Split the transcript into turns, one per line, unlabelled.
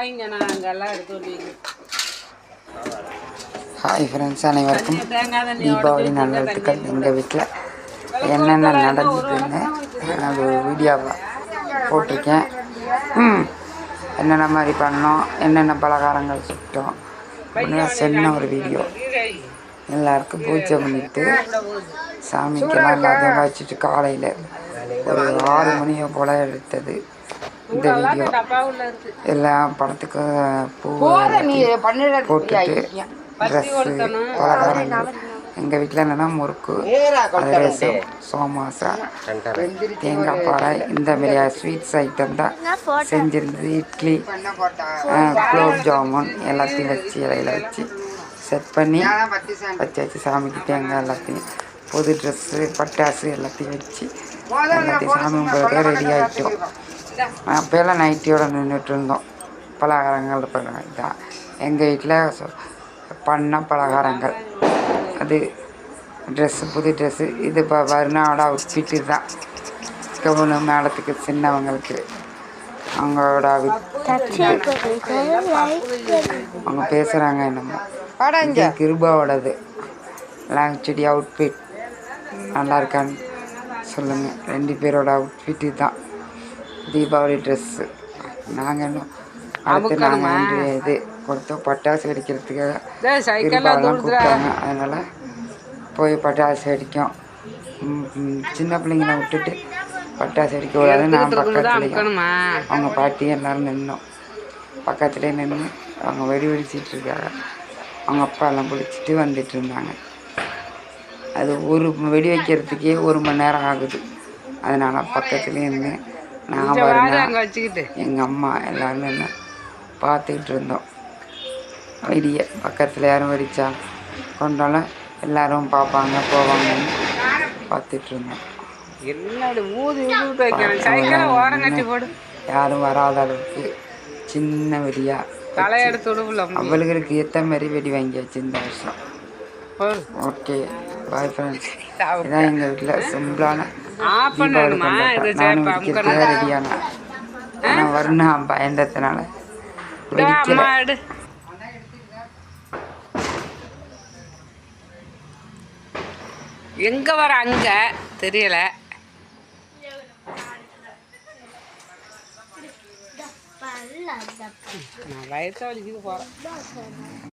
வைங்க, நான் அங்கெல்லாம் எடுத்து வைங்க.
ஹாய் ஃப்ரெண்ட்ஸ், அனைவருக்கும் தீபாவளி நல்வாழ்த்துக்கள். எங்கள் வீட்டில் என்னென்ன நடந்ததுன்னு அது ஒரு வீடியோவை போட்டிருக்கேன். என்னென்ன மாதிரி பண்ணோம், என்னென்ன பலகாரங்கள் சுட்டோம் அப்படின்னு சின்ன ஒரு வீடியோ. எல்லாருக்கும் பூஜை பண்ணிவிட்டு சாமிக்கெல்லாம் எல்லாத்தையும் வச்சுட்டு காலையில் ஒரு 6 மணியை போல் எடுத்தது இந்த வீடியோ. எல்லாம் படத்துக்கு பூ போட்டுட்டு ட்ரெஸ்ஸு பலகாரங்கள். எங்கள் வீட்டில் என்னென்னா முறுக்கு, அதிரசம், சோமாசா, தேங்காய் பாறை, இந்த மாதிரியா ஸ்வீட்ஸ் ஐட்டம் தான் செஞ்சுருந்தது. இட்லி, குலோப் ஜாமுன் எல்லாத்தையும் வச்சு இலையில வச்சு செட் பண்ணி வச்சு சாமிக்கு தேங்காய் எல்லாத்தையும் புது ட்ரெஸ்ஸு பட்டாசு எல்லாத்தையும் வச்சு எல்லாத்தையும் சாமி கும்பிட்றதுக்கு ரெடி ஆகிட்டோம். அப்போல்லாம் நைட்டியோடு நின்றுட்டு இருந்தோம். பலகாரங்கள் தான் எங்கள் வீட்டில் பண்ண பலகாரங்கள். அது ட்ரெஸ்ஸு, புது ட்ரெஸ்ஸு. இது இப்போ வருணாவோட அவுட்ஃபிட்டு தான். கவுனு மேளத்துக்கு சின்னவங்களுக்கு அவங்களோட அவங்க பேசுகிறாங்க என்னமோ. இது கிருபாவோடது லாங்செடி அவுட்ஃபிட் நல்லா இருக்கான்னு சொல்லுங்கள். 2 பேரோட அவுட்ஃபிட்டு தான் தீபாவளி ட்ரெஸ்ஸு. நாங்கள் இன்னும் அடுத்து நாங்கள் இது கொடுத்தோம் பட்டாசு வெடிக்கிறதுக்காக. கிருபாவெல்லாம் கூப்பிட்டாங்க, அதனால் போய் பட்டாசு வெடிக்கும். சின்ன பிள்ளைங்களை விட்டுட்டு பட்டாசு வெடிக்க கூடாது. நான் பக்கத்துலேயும் அவங்க பாட்டியும் எல்லோரும் நின்னோம். பக்கத்துலேயே நின்று அவங்க வெடிச்சிட்டு இருக்காங்க. அவங்க அப்பா எல்லாம் பிடிச்சிட்டு வந்துட்டு இருந்தாங்க. அது ஒரு வெடி வைக்கிறதுக்கே 1 மணி நேரம் ஆகுது. அதனால் பக்கத்துலேயே நின்று நான் வச்சுக்கிட்டு எங்கள் அம்மா எல்லோரும் நின்று பார்த்துக்கிட்டு இருந்தோம். வெடியை பக்கத்தில் யாரும் வெடித்தா கொண்டாலும் எல்லோரும் பார்ப்பாங்க போவாங்கன்னு பார்த்துட்டு இருந்தோம். யாரும் வராத அளவுக்கு சின்ன வெடியாக அவளுகளுக்கு ஏற்ற மாதிரி வெடி வாங்கியாச்சு இந்த வருஷம். Okay, bye friends. இதான் எங்கள் வீட்டில் சிம்பிளான தீபாவளி கொண்டாட்டம். நானும் வெடிக்கிறதுக்காக ரெடியானேன். ஆனால் வருணா பயந்ததுனால வெடிக்கல.
எங்கே வர அங்கே தெரியல. நான் வயிற்று வலிக்குது போகிறேன்.